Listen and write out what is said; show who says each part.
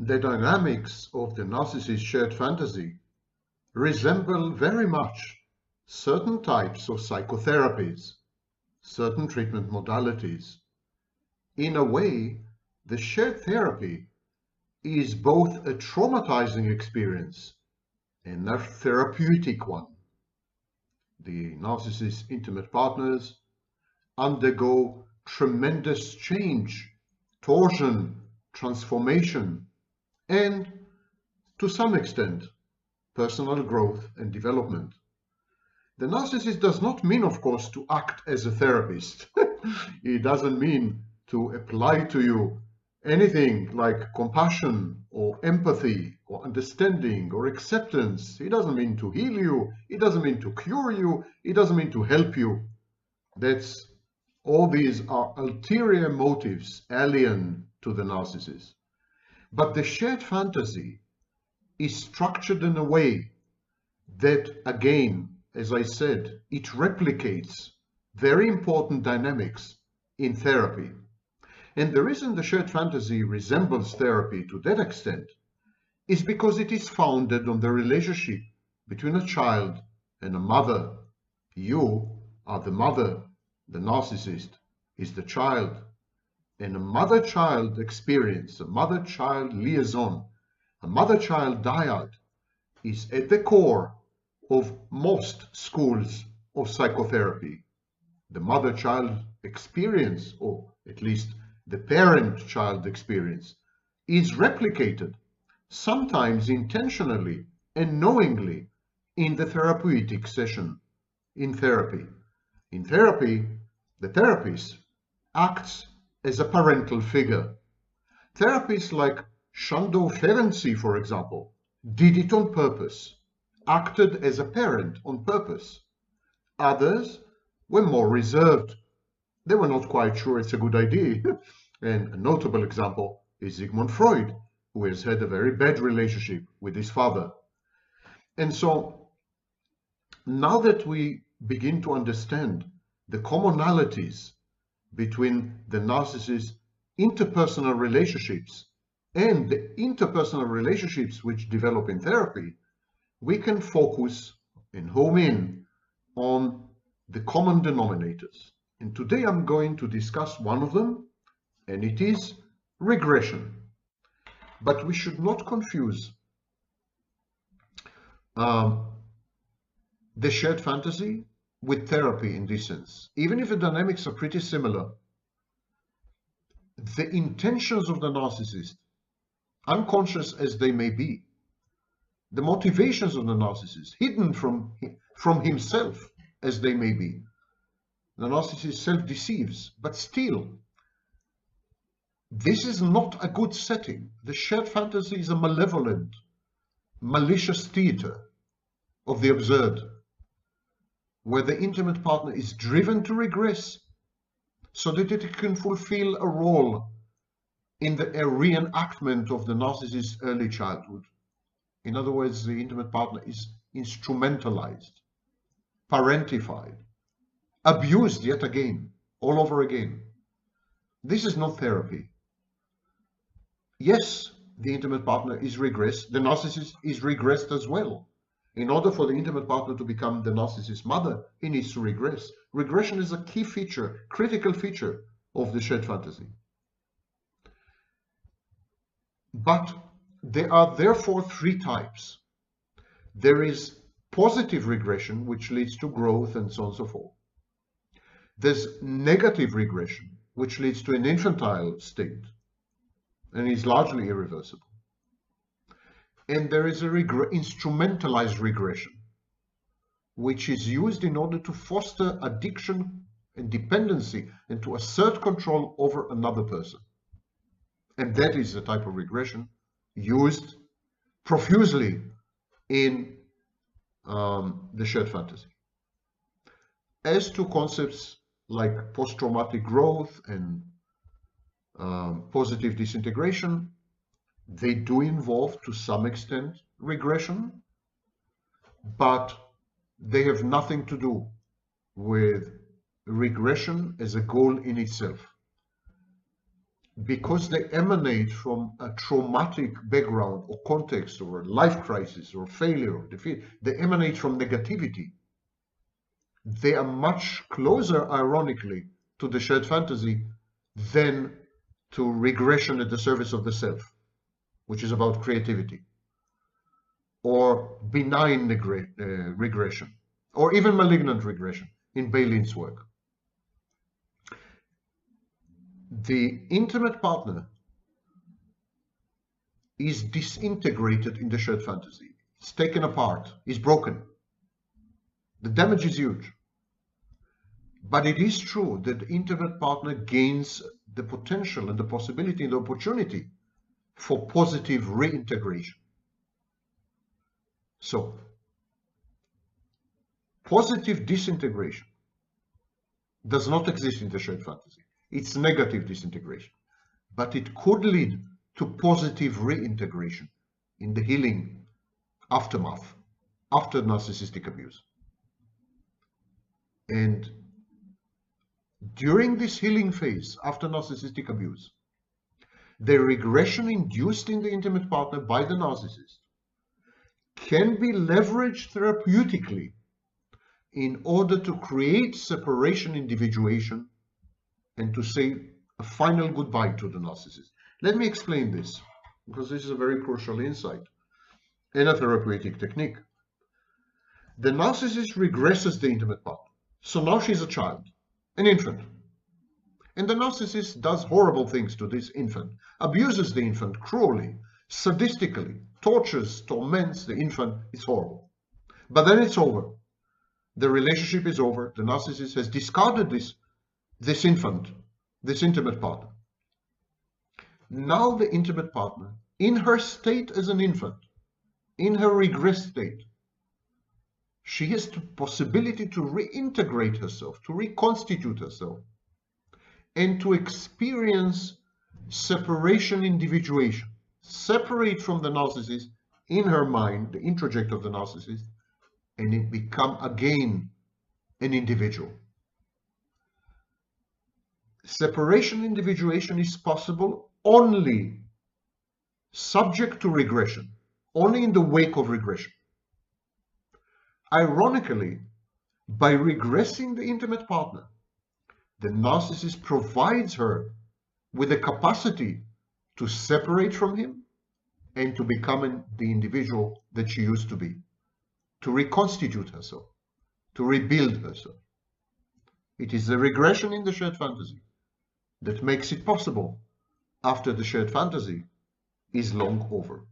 Speaker 1: The dynamics of the narcissist's shared fantasy resemble very much certain types of psychotherapies, certain treatment modalities. In a way, the shared therapy is both a traumatizing experience and a therapeutic one. The narcissist's intimate partners undergo tremendous change, torsion, transformation, and, to some extent, personal growth and development. The narcissist does not mean, of course, to act as a therapist. It doesn't mean to apply to you anything like compassion or empathy or understanding or acceptance. It doesn't mean to heal you. It doesn't mean to cure you. It doesn't mean to help you. All these are ulterior motives alien to the narcissist. But the shared fantasy is structured in a way that, again, as I said, it replicates very important dynamics in therapy. And the reason the shared fantasy resembles therapy to that extent is because it is founded on the relationship between a child and a mother. You are the mother, the narcissist is the child. And a mother-child experience, a mother-child liaison, a mother-child dyad is at the core of most schools of psychotherapy. The mother-child experience, or at least the parent-child experience, is replicated, sometimes intentionally and knowingly, in the therapeutic session, in therapy. In therapy, the therapist acts as a parental figure. Therapists like Shandor Ferenczi, for example, did it on purpose, acted as a parent on purpose. Others were more reserved. They were not quite sure it's a good idea. And a notable example is Sigmund Freud, who has had a very bad relationship with his father. And so now that we begin to understand the commonalities between the narcissist's interpersonal relationships and the interpersonal relationships which develop in therapy, we can focus and home in on the common denominators. And today I'm going to discuss one of them, and it is regression. But we should not confuse the shared fantasy with therapy in this sense. Even if the dynamics are pretty similar, the intentions of the narcissist, unconscious as they may be, the motivations of the narcissist, hidden from himself as they may be, the narcissist self-deceives, but still, this is not a good setting. The shared fantasy is a malevolent, malicious theater of the absurd, where the intimate partner is driven to regress so that it can fulfill a role in the reenactment of the narcissist's early childhood. In other words, the intimate partner is instrumentalized, parentified, abused yet again, all over again. This is not therapy. Yes, the intimate partner is regressed, the narcissist is regressed as well. In order for the intimate partner to become the narcissist's mother, he needs to regress. Regression is a key feature, critical feature of the shared fantasy. But there are therefore three types. There is positive regression, which leads to growth and so on and so forth. There's negative regression, which leads to an infantile state and is largely irreversible. And there is a instrumentalized regression, which is used in order to foster addiction and dependency and to assert control over another person. And that is the type of regression used profusely in the shared fantasy. As to concepts like post-traumatic growth and positive disintegration, they do involve, to some extent, regression, but they have nothing to do with regression as a goal in itself. because they emanate from a traumatic background or context or a life crisis or failure or defeat, they emanate from negativity. They are much closer, ironically, to the shared fantasy than to regression at the service of the self, which is about creativity, or benign regression, or even malignant regression in Baylin's work. The intimate partner is disintegrated in the shared fantasy. It's taken apart, it's broken. The damage is huge. But it is true that the intimate partner gains the potential and the possibility and the opportunity for positive reintegration. So, positive disintegration does not exist in the shared fantasy. It's negative disintegration. But it could lead to positive reintegration in the healing aftermath after narcissistic abuse. And during this healing phase after narcissistic abuse, the regression induced in the intimate partner by the narcissist can be leveraged therapeutically in order to create separation individuation and to say a final goodbye to the narcissist. Let me explain this, because this is a very crucial insight in a therapeutic technique. The narcissist regresses the intimate partner. So now she's a child, an infant. And the narcissist does horrible things to this infant, abuses the infant cruelly, sadistically, tortures, torments the infant. It's horrible. But then it's over. The relationship is over. The narcissist has discarded this infant, this intimate partner. Now the intimate partner, in her state as an infant, in her regressed state, she has the possibility to reintegrate herself, to reconstitute herself, and to experience separation individuation, separate from the narcissist in her mind, the introject of the narcissist, and it become again an individual. Separation individuation is possible only subject to regression, only in the wake of regression. Ironically, by regressing the intimate partner, the narcissist provides her with the capacity to separate from him and to become the individual that she used to be, to reconstitute herself, to rebuild herself. It is the regression in the shared fantasy that makes it possible after the shared fantasy is long over.